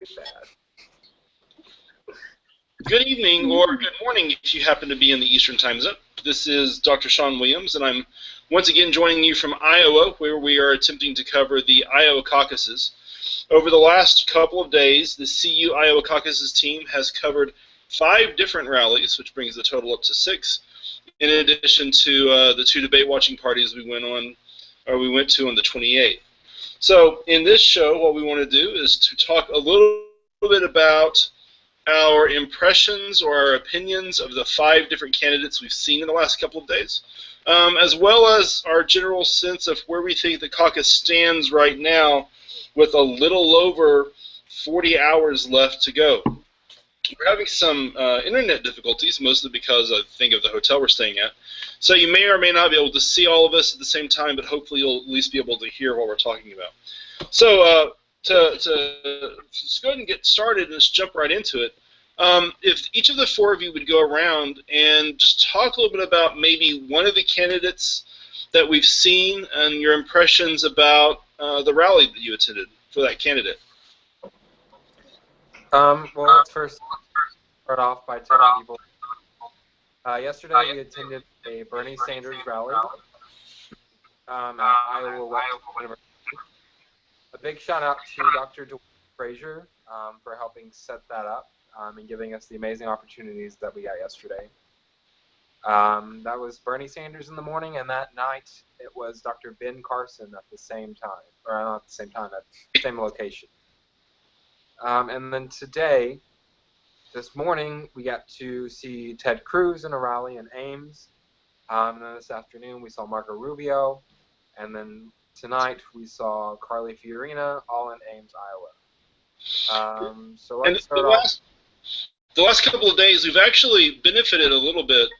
bad. Good evening or good morning if you happen to be in the Eastern Time Zone. This is Dr. Sean Williams, and I'm once again joining you from Iowa, where we are attempting to cover the Iowa Caucuses. Over the last couple of days, the CU Iowa Caucus team has covered 5 different rallies, which brings the total up to 6, in addition to the 2 debate watching parties we went to on the 28th. So in this show, what we want to do is to talk a little bit about our impressions or our opinions of the 5 different candidates we've seen in the last couple of days, as well as our general sense of where we think the caucus stands right now with a little over 40 hours left to go. We're having some internet difficulties, mostly because I think of the hotel we're staying at. So you may or may not be able to see all of us at the same time, but hopefully you'll at least be able to hear what we're talking about. So to just go ahead and get started and just jump right into it, if each of the 4 of you would go around and just talk a little bit about maybe one of the candidates that we've seen and your impressions about the rally that you attended for that candidate. Well, let's first start off by telling people. Yesterday we attended a Bernie Sanders rally at Iowa University. A big shout out to Dr. Dwayne Frazier for helping set that up and giving us the amazing opportunities that we got yesterday. That was Bernie Sanders in the morning, and that night it was Dr. Ben Carson at the same time, or not at the same time, at the same location. And then today, this morning, we got to see Ted Cruz in a rally in Ames. And then this afternoon, we saw Marco Rubio. And then tonight, we saw Carly Fiorina, all in Ames, Iowa. So let's start off. The last couple of days, we've actually benefited a little bit.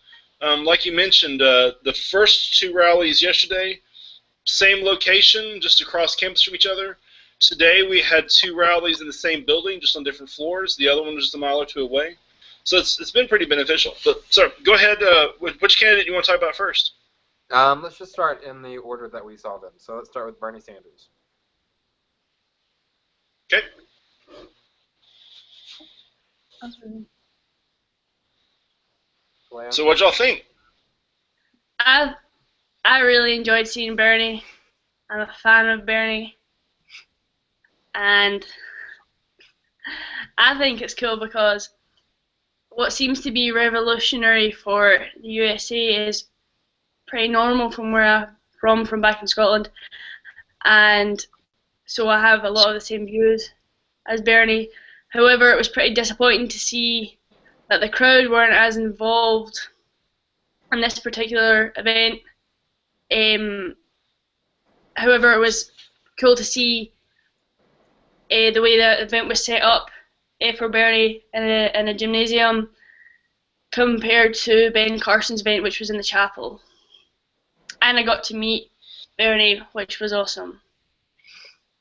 Like you mentioned, the first 2 rallies yesterday, same location, just across campus from each other. Today we had 2 rallies in the same building, just on different floors. The other one was just a mile or 2 away. So it's been pretty beneficial. But sorry, go ahead. Which candidate do you want to talk about first? Let's just start in the order that we saw them. So let's start with Bernie Sanders. Okay. So what y'all think? I really enjoyed seeing Bernie. I'm a fan of Bernie. And I think it's cool because what seems to be revolutionary for the USA is pretty normal from where I'm from back in Scotland. And so I have a lot of the same views as Bernie. However, it was pretty disappointing to see that the crowd weren't as involved in this particular event. However, it was cool to see the way the event was set up for Bernie in a gymnasium compared to Ben Carson's event, which was in the chapel. And I got to meet Bernie, which was awesome.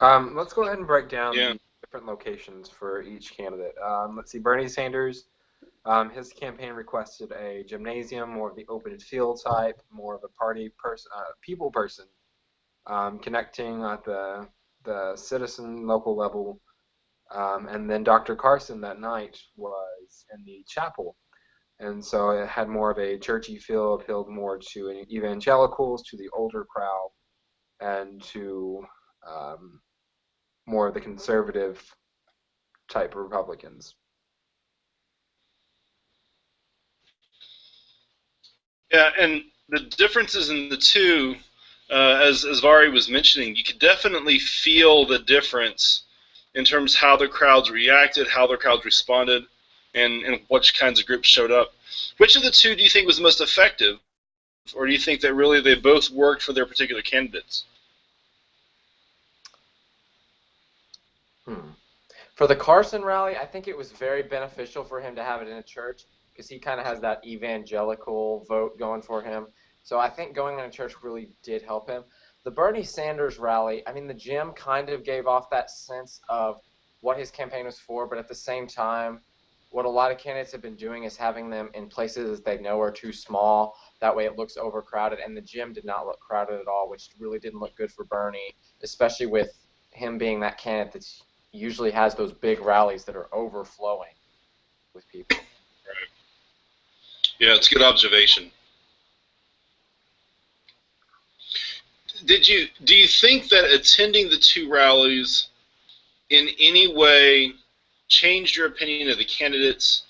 Let's go ahead and break down the different locations for each candidate. Let's see, Bernie Sanders, his campaign requested a gymnasium, more of the open field type, more of a party person, people person, connecting at the citizen local level. And then Dr. Carson that night was in the chapel. And so it had more of a churchy feel, appealed more to evangelicals, to the older crowd, and to more of the conservative type Republicans. Yeah, and the differences in the 2, as Vari was mentioning, you could definitely feel the difference in terms of how the crowds reacted, how the crowds responded, and which kinds of groups showed up. Which of the 2 do you think was the most effective, or do you think that really they both worked for their particular candidates? For the Carson rally, I think it was very beneficial for him to have it in a church because he kind of has that evangelical vote going for him. So I think going in a church really did help him. The Bernie Sanders rally, I mean, the gym kind of gave off that sense of what his campaign was for, but at the same time, what a lot of candidates have been doing is having them in places they know are too small. That way it looks overcrowded, and the gym did not look crowded at all, which really didn't look good for Bernie, especially with him being that candidate that's usually has those big rallies that are overflowing with people. Right. Yeah, it's a good observation. Do you think that attending the 2 rallies in any way changed your opinion of the candidates?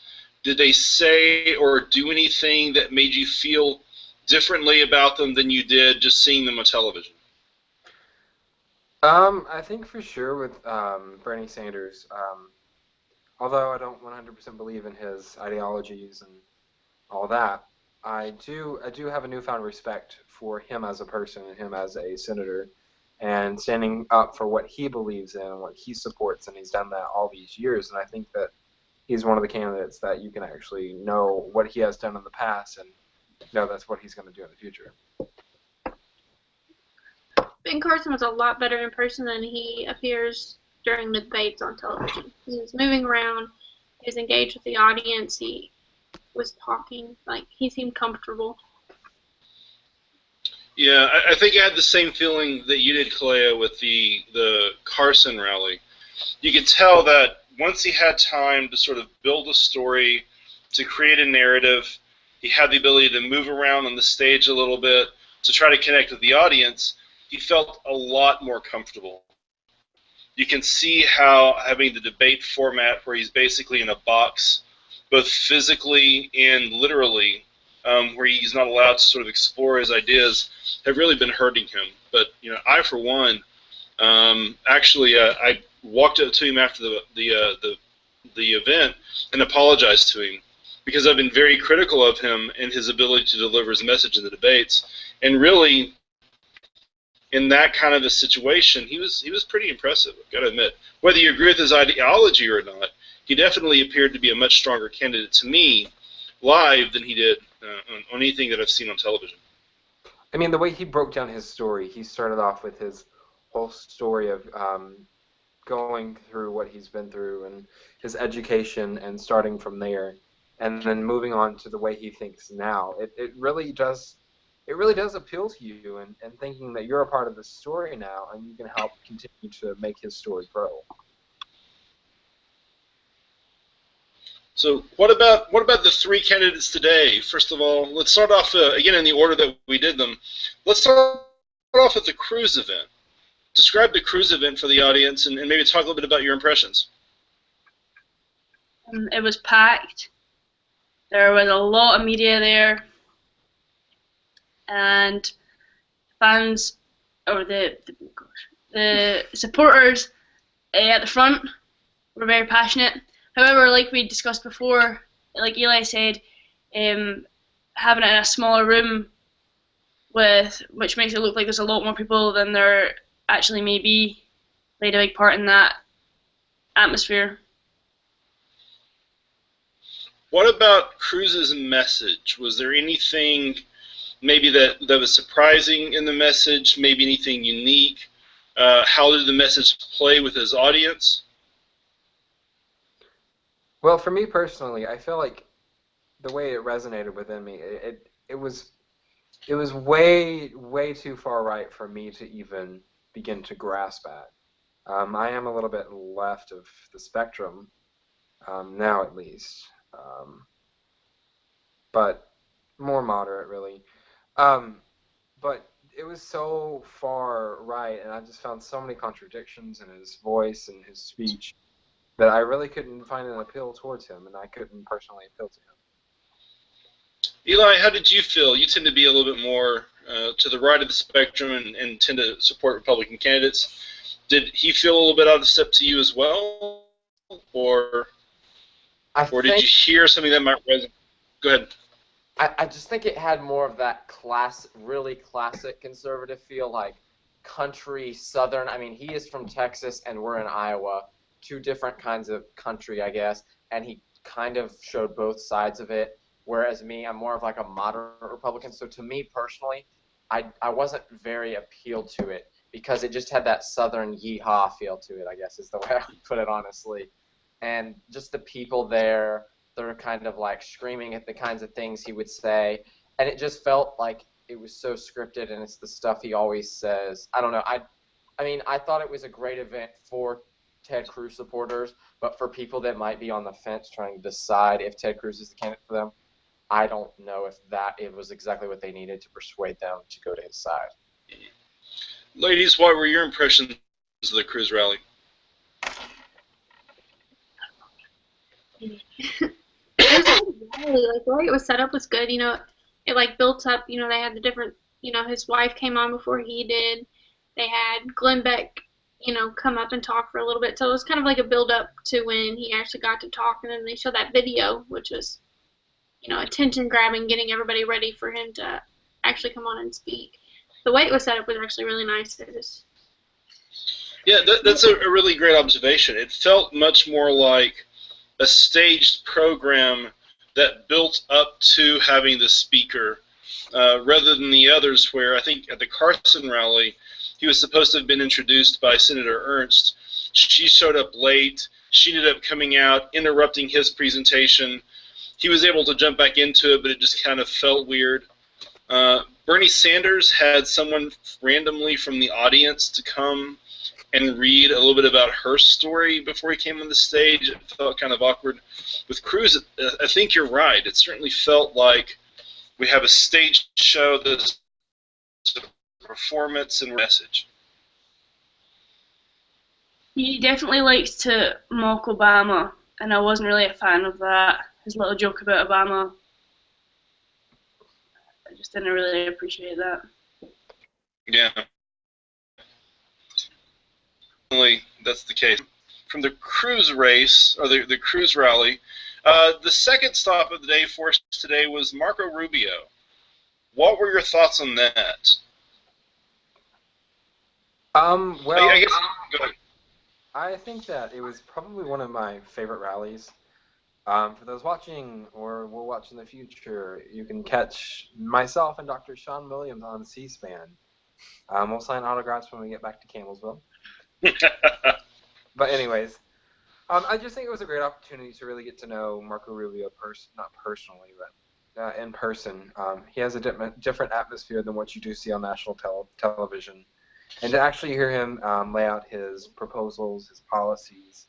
Did they say or do anything that made you feel differently about them than you did just seeing them on television? I think for sure with Bernie Sanders, although I don't 100% believe in his ideologies and all that, I do have a newfound respect for him as a person and him as a senator, and standing up for what he believes in and what he supports, and he's done that all these years. And I think that he's one of the candidates that you can actually know what he has done in the past and know that's what he's going to do in the future. Ben Carson was a lot better in person than he appears during the debates on television. He was moving around. He was engaged with the audience. He was talking. Like, he seemed comfortable. Yeah, I think I had the same feeling that you did, Kalea, with the Carson rally. You could tell that once he had time to sort of build a story, to create a narrative, he had the ability to move around on the stage a little bit, to try to connect with the audience, he felt a lot more comfortable. You can see how having the debate format where he's basically in a box, both physically and literally, where he's not allowed to sort of explore his ideas, have really been hurting him. But I, for one, I walked up to him after the event and apologized to him because I've been very critical of him and his ability to deliver his message in the debates. And really, in that kind of a situation, he was pretty impressive, I've got to admit. Whether you agree with his ideology or not, he definitely appeared to be a much stronger candidate to me live than he did on anything that I've seen on television. I mean, the way he broke down his story, he started off with his whole story of going through what he's been through and his education and starting from there, and then moving on to the way he thinks now. It really does appeal to you, and thinking that you're a part of the story now and you can help continue to make his story grow. So what about the 3 candidates today? First of all, let's start off again in the order that we did them. Let's start off with the Cruz event. Describe the Cruz event for the audience and maybe talk a little bit about your impressions. It was packed. There was a lot of media there, and fans, or the supporters at the front were very passionate. However, like we discussed before, like Eli said, having it in a smaller room which makes it look like there's a lot more people than there actually may be, played a big part in that atmosphere. What about Cruz's message? Was there anything maybe that was surprising in the message, maybe anything unique? How did the message play with his audience? Well, for me personally, I feel like the way it resonated within me, it was way too far right for me to even begin to grasp at. I am a little bit left of the spectrum, now at least, but more moderate, really. But it was so far right, and I just found so many contradictions in his voice and his speech that I really couldn't find an appeal towards him, and I couldn't personally appeal to him. Eli, how did you feel? You tend to be a little bit more to the right of the spectrum and tend to support Republican candidates. Did he feel a little bit out of step to you as well? Or did you hear something that might resonate? Go ahead. I just think it had more of that really classic conservative feel, like country, southern. I mean, he is from Texas and we're in Iowa. 2 different kinds of country, I guess, and he kind of showed both sides of it, whereas me, I'm more of like a moderate Republican. So to me personally, I wasn't very appealed to it because it just had that southern yeehaw feel to it, I guess is the way I would put it, honestly. And just the people there, they're kind of like screaming at the kinds of things he would say, and it just felt like it was so scripted, and it's the stuff he always says. I don't know. I mean, I thought it was a great event for Ted Cruz supporters, but for people that might be on the fence trying to decide if Ted Cruz is the candidate for them, I don't know if it was exactly what they needed to persuade them to go to his side. Ladies, what were your impressions of the Cruz rally? It was a good rally. Like the way it was set up was good. It like built up. They had the different. His wife came on before he did. They had Glenn Beck, come up and talk for a little bit. So it was kind of like a build up to when he actually got to talk, and then they showed that video, which was, attention grabbing, getting everybody ready for him to actually come on and speak. The way it was set up was actually really nice. Yeah, that's a really great observation. It felt much more like a staged program that built up to having the speaker, rather than the others where I think at the Carson rally, he was supposed to have been introduced by Senator Ernst. She showed up late. She ended up coming out, interrupting his presentation. He was able to jump back into it, but it just kind of felt weird. Bernie Sanders had someone randomly from the audience to come and read a little bit about her story before he came on the stage. It felt kind of awkward. With Cruz, I think you're right. It certainly felt like we have a stage show that's a performance and message. He definitely likes to mock Obama, and I wasn't really a fan of that. His little joke about Obama, I just didn't really appreciate that. Yeah. That's the case. From the Cruz race, or the Cruz rally, the second stop of the day for us today was Marco Rubio. What were your thoughts on that? Well, I guess, go ahead. I think that it was probably one of my favorite rallies. For those watching or will watch in the future, you can catch myself and Dr. Sean Williams on C-SPAN. We'll sign autographs when we get back to Campbellsville. But anyways, I just think it was a great opportunity to really get to know Marco Rubio, not personally, but in person. He has a different atmosphere than what you do see on national television. And to actually hear him lay out his proposals, his policies,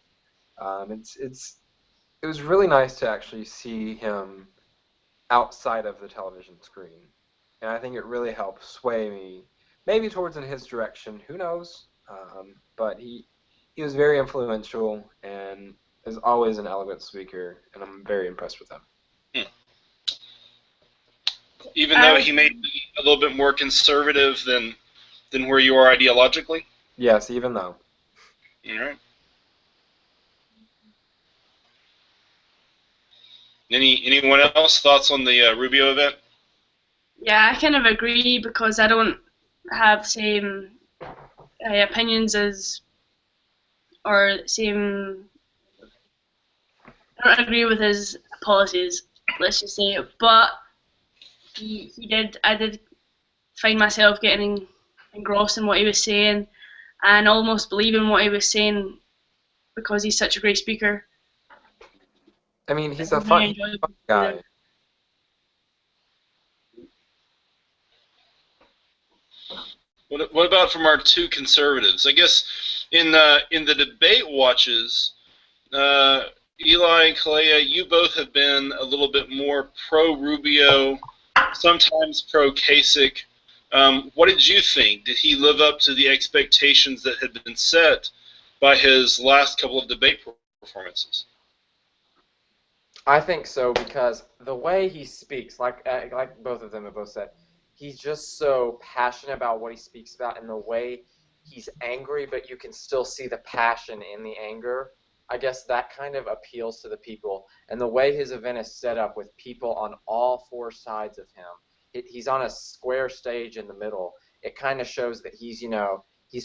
it was really nice to actually see him outside of the television screen. And I think it really helped sway me, maybe towards in his direction, who knows? But he was very influential and is always an eloquent speaker, and I'm very impressed with him. Even though he may be a little bit more conservative than where you are ideologically? Yes, even though. All right. Anyone else thoughts on the Rubio event? Yeah, I kind of agree because I don't have same opinions as, or same. I don't agree with his policies. Let's just say, but he did. I did find myself getting engrossed in what he was saying, and almost believing what he was saying because he's such a great speaker. I mean, he's a fun guy. What about from our two conservatives? I guess in the debate watches, Eli and Kalea, you both have been a little bit more pro-Rubio, sometimes pro-Kasich. What did you think? Did he live up to the expectations that had been set by his last couple of debate performances? I think so, because the way he speaks, like both of them have both said, he's just so passionate about what he speaks about, and the way he's angry, but you can still see the passion in the anger. I guess that kind of appeals to the people. And the way his event is set up with people on all four sides of him, he's on a square stage in the middle. It kind of shows that he's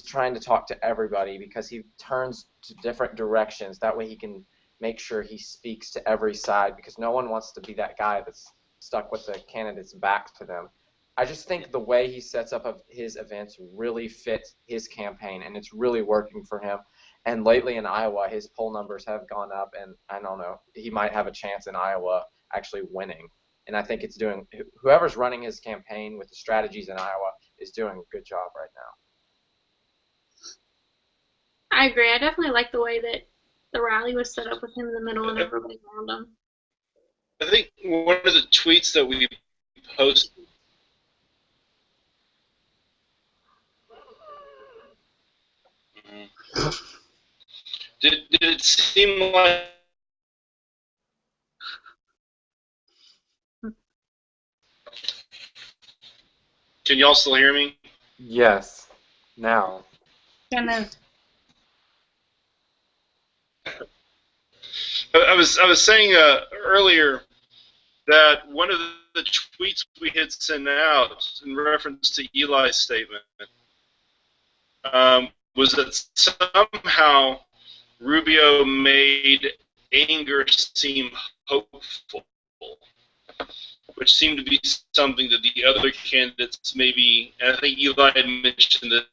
trying to talk to everybody, because he turns to different directions. That way he can make sure he speaks to every side, because no one wants to be that guy that's stuck with the candidate's back to them. I just think the way he sets up of his events really fits his campaign, and it's really working for him. And lately in Iowa, his poll numbers have gone up, and I don't know, he might have a chance in Iowa actually winning. And I think it's doing, whoever's running his campaign with the strategies in Iowa is doing a good job right now. I agree. I definitely like the way that the rally was set up with him in the middle and everybody around him. I think one of the tweets that we posted. Did it seem like? Can y'all still hear me? Yes. Now. Kind of. I was saying earlier that one of the tweets we had sent out in reference to Eli's statement was that somehow Rubio made anger seem hopeful, which seemed to be something that the other candidates maybe, and I think Eli had mentioned that.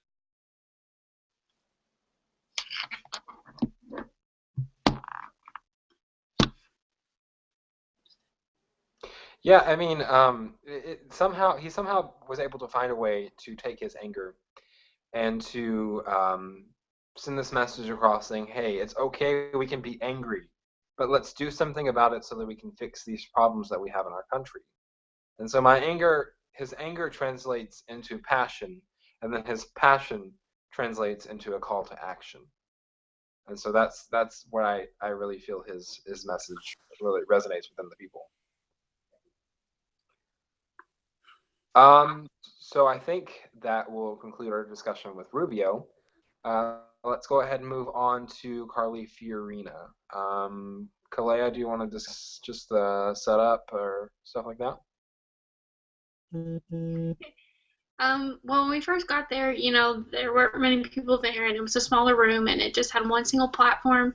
Yeah, I mean, he somehow was able to find a way to take his anger and to send this message across saying, hey, it's okay, we can be angry, but let's do something about it so that we can fix these problems that we have in our country. And so his anger translates into passion, and then his passion translates into a call to action. And so that's where I really feel his message really resonates within the people. So I think that will conclude our discussion with Rubio. Let's go ahead and move on to Carly Fiorina. Kalea, do you want to just set up or stuff like that? Well, when we first got there, there weren't many people there, and it was a smaller room, and it just had one single platform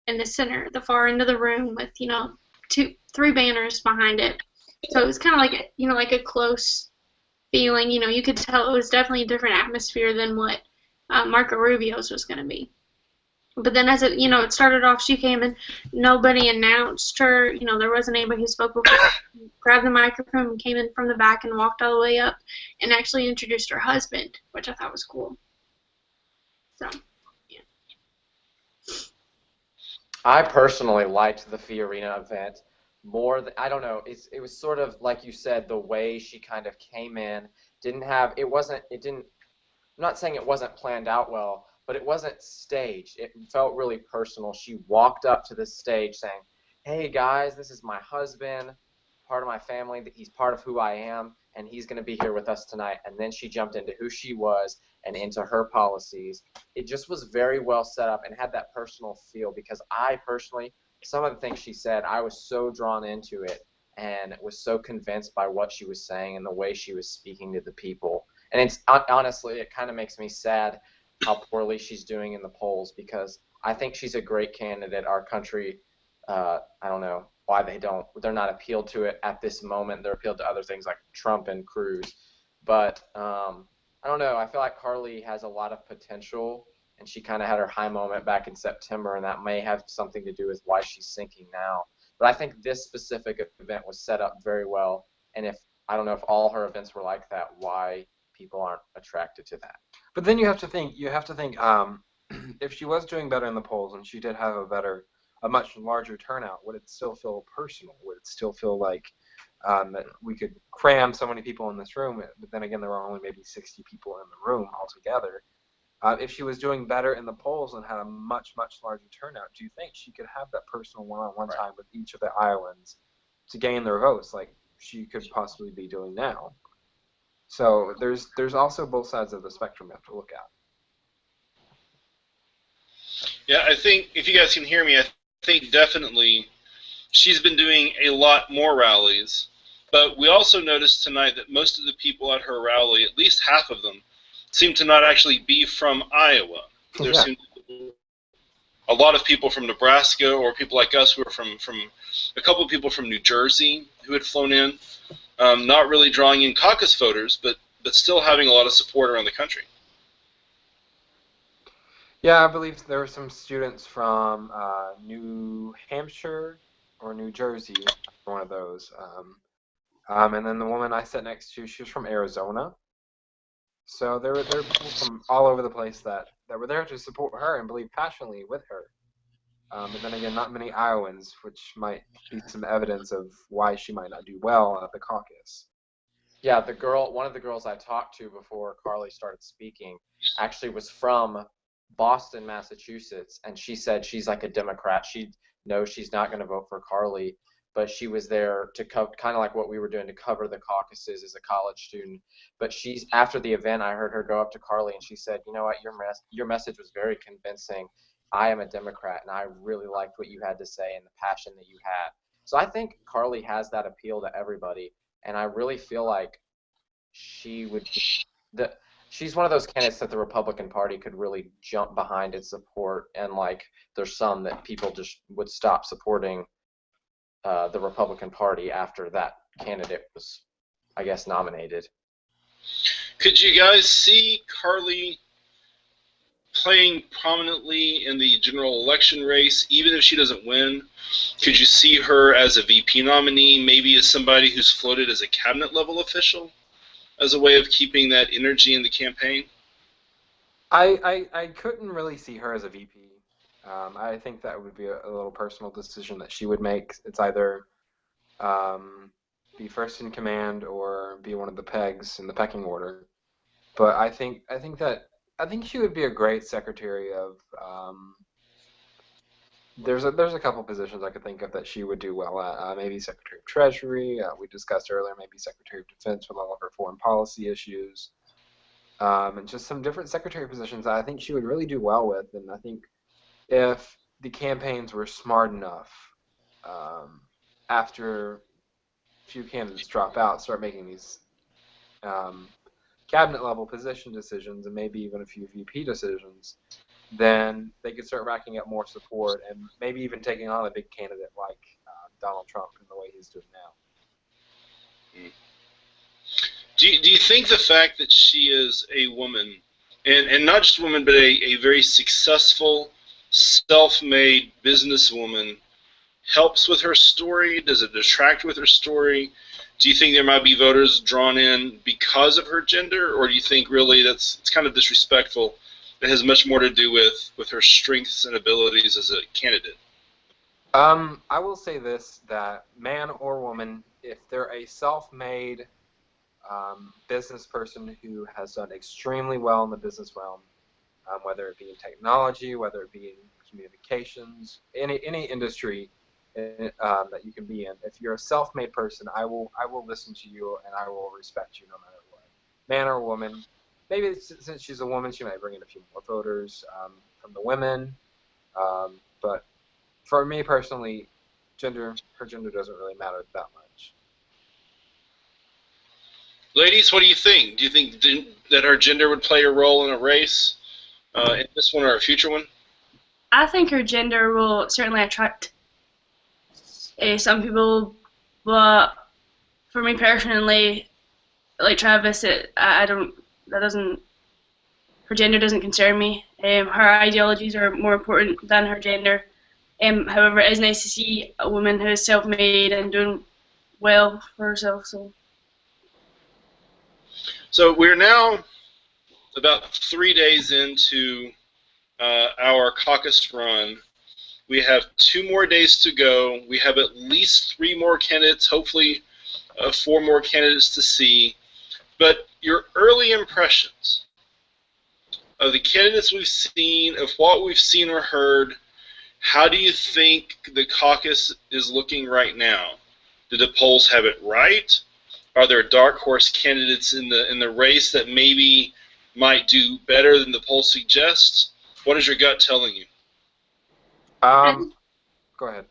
in the center, the far end of the room, with three banners behind it. So it was kind of like a close feeling. You could tell it was definitely a different atmosphere than what Marco Rubio's was going to be. But then as it started off, she came and nobody announced her. There wasn't anybody who spoke before. She grabbed the microphone and came in from the back and walked all the way up and actually introduced her husband, which I thought was cool. So, yeah. I personally liked the Fiorina event more than, I don't know, it was sort of like you said, the way she kind of came in, I'm not saying it wasn't planned out well, but it wasn't staged. It felt really personal. She walked up to the stage saying, hey guys, this is my husband, part of my family, he's part of who I am, and he's going to be here with us tonight. And then she jumped into who she was and into her policies. It just was very well set up and had that personal feel, because I personally, some of the things she said, I was so drawn into it and was so convinced by what she was saying and the way she was speaking to the people. And it's honestly, it kind of makes me sad how poorly she's doing in the polls, because I think she's a great candidate. Our country, I don't know why they're not appealed to it at this moment. They're appealed to other things like Trump and Cruz. But I don't know. I feel like Carly has a lot of potential, and she kind of had her high moment back in September, and that may have something to do with why she's sinking now. But I think this specific event was set up very well, and I don't know if all her events were like that, why people aren't attracted to that. But then you have to think, if she was doing better in the polls and she did have a much larger turnout, would it still feel personal? Would it still feel like that we could cram so many people in this room? But then again, there were only maybe 60 people in the room altogether. If she was doing better in the polls and had a much, much larger turnout, do you think she could have that personal one-on-one time with each of the Iowans to gain their votes like she could possibly be doing now? So there's also both sides of the spectrum you have to look at. Yeah, I think if you guys can hear me, I think definitely she's been doing a lot more rallies. But we also noticed tonight that most of the people at her rally, at least half of them, seem to not actually be from Iowa. There seem to be a lot of people from Nebraska, or people like us who are from a couple of people from New Jersey who had flown in. Not really drawing in caucus voters, but still having a lot of support around the country. Yeah, I believe there were some students from New Hampshire or New Jersey, one of those. And then the woman I sat next to, she was from Arizona. So there were people from all over the place that that were there to support her and believe passionately with her. And then again, not many Iowans, which might be some evidence of why she might not do well at the caucus. Yeah, one of the girls I talked to before Carly started speaking, actually was from Boston, Massachusetts, and she said she's like a Democrat. She knows she's not going to vote for Carly, but she was there to kind of like what we were doing, to cover the caucuses as a college student. But after the event, I heard her go up to Carly and she said, "You know what? Your message was very convincing. I am a Democrat, and I really liked what you had to say and the passion that you had." So I think Carly has that appeal to everybody. And I really feel like she would she's one of those candidates that the Republican Party could really jump behind and support. And like, there's some that people just would stop supporting the Republican Party after that candidate was, I guess, nominated. Could you guys see Carly playing prominently in the general election race, even if she doesn't win? Could you see her as a VP nominee, maybe as somebody who's floated as a cabinet level official, as a way of keeping that energy in the campaign? I couldn't really see her as a VP. I think that would be a little personal decision that she would make. It's either be first in command or be one of the pegs in the pecking order. But I think she would be a great secretary of. There's a couple positions I could think of that she would do well at. Maybe Secretary of Treasury. We discussed earlier. Maybe Secretary of Defense with all of her foreign policy issues. And just some different secretary positions that I think she would really do well with. And I think if the campaigns were smart enough, after a few candidates drop out, start making these cabinet level position decisions and maybe even a few VP decisions, then they could start racking up more support and maybe even taking on a big candidate like Donald Trump in the way he's doing now. Do you think the fact that she is a woman, and not just a woman, but a very successful, self-made businesswoman, helps with her story? Does it detract with her story? Do you think there might be voters drawn in because of her gender, or do you think really it's kind of disrespectful? It has much more to do with her strengths and abilities as a candidate. I will say this, that man or woman, if they're a self-made business person who has done extremely well in the business realm, whether it be in technology, whether it be in communications, any industry that you can be in. If you're a self-made person, I will listen to you and I will respect you no matter what, man or woman. Maybe since she's a woman, she might bring in a few more voters from the women. But for me personally, her gender doesn't really matter that much. Ladies, what do you think? Do you think that her gender would play a role in a race, in this one or a future one? I think her gender will certainly attract some people, but for me personally, like Travis, her gender doesn't concern me. Her ideologies are more important than her gender. However, it is nice to see a woman who is self-made and doing well for herself. So we're now about 3 days into our caucus run. We have 2 more days to go. We have at least 3 more candidates, hopefully 4 more candidates to see. But your early impressions of the candidates we've seen, of what we've seen or heard, how do you think the caucus is looking right now? Did the polls have it right? Are there dark horse candidates in the race that maybe might do better than the polls suggest? What is your gut telling you? Go ahead.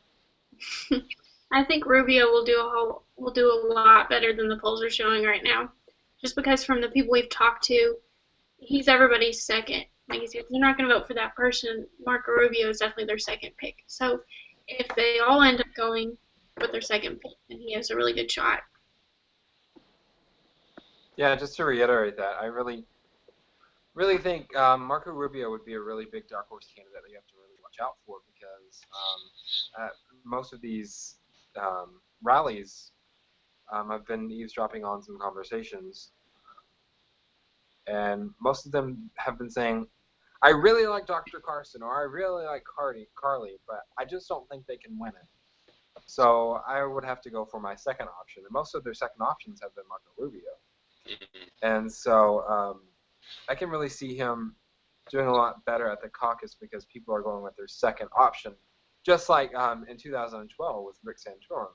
I think Rubio will do a lot better than the polls are showing right now, just because from the people we've talked to, he's everybody's second. Like if you're not going to vote for that person, Marco Rubio is definitely their second pick. So if they all end up going with their second pick, then he has a really good shot. Yeah, just to reiterate that, I really think Marco Rubio would be a really big dark horse candidate that you have to really watch out for, because at most of these rallies, I've been eavesdropping on some conversations, and most of them have been saying I really like Dr. Carson, or I really like Carly, but I just don't think they can win it. So I would have to go for my second option, and most of their second options have been Marco Rubio. And so I can really see him doing a lot better at the caucus because people are going with their second option, just like in 2012 with Rick Santorum.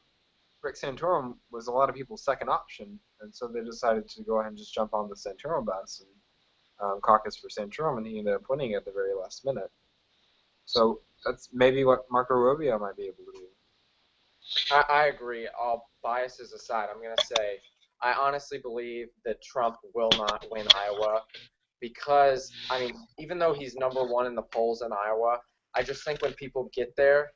Rick Santorum was a lot of people's second option, and so they decided to go ahead and just jump on the Santorum bus and caucus for Santorum, and he ended up winning at the very last minute. So that's maybe what Marco Rubio might be able to do. I agree. All biases aside, I'm going to say I honestly believe that Trump will not win Iowa because, I mean, even though he's number one in the polls in Iowa, I just think when people get there,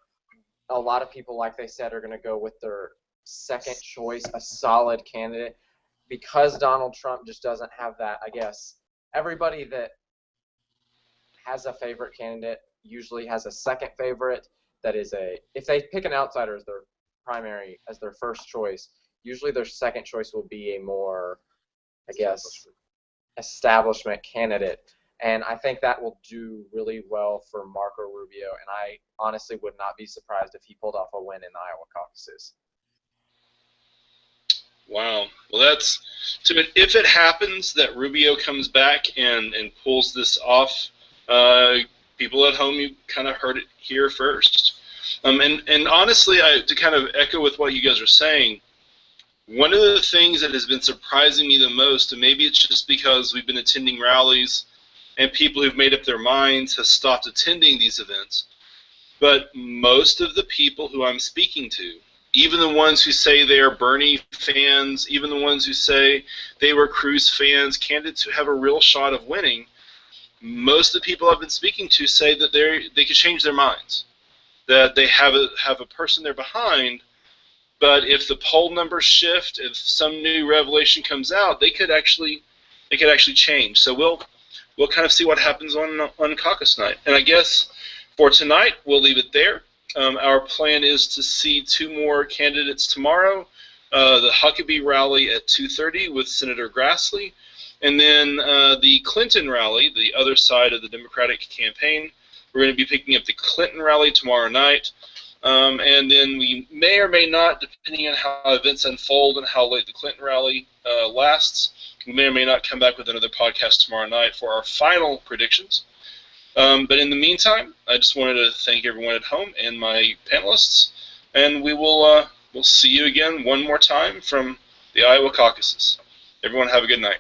a lot of people, like they said, are going to go with their second choice, a solid candidate, because Donald Trump just doesn't have that, I guess. Everybody that has a favorite candidate usually has a second favorite that is if they pick an outsider as their primary, as their first choice, usually their second choice will be a more, I guess, establishment candidate. And I think that will do really well for Marco Rubio, and I honestly would not be surprised if he pulled off a win in the Iowa caucuses. Wow. Well, that's if it happens that Rubio comes back and pulls this off, people at home, you kind of heard it here first. And honestly, to kind of echo with what you guys are saying, one of the things that has been surprising me the most, and maybe it's just because we've been attending rallies and people who've made up their minds have stopped attending these events, but most of the people who I'm speaking to, even the ones who say they are Bernie fans, even the ones who say they were Cruz fans, candidates who have a real shot of winning, most of the people I've been speaking to say that they could change their minds, that they have a person they're behind, but if the poll numbers shift, if some new revelation comes out, they could actually change. So we'll kind of see what happens on caucus night. And I guess for tonight we'll leave it there. Our plan is to see two more candidates tomorrow. The Huckabee rally at 2:30 with Senator Grassley, and then the Clinton rally, the other side of the Democratic campaign. We're going to be picking up the Clinton rally tomorrow night. And then we may or may not, depending on how events unfold and how late the Clinton rally lasts, we may or may not come back with another podcast tomorrow night for our final predictions. But in the meantime, I just wanted to thank everyone at home and my panelists, and we'll see you again one more time from the Iowa caucuses. Everyone have a good night.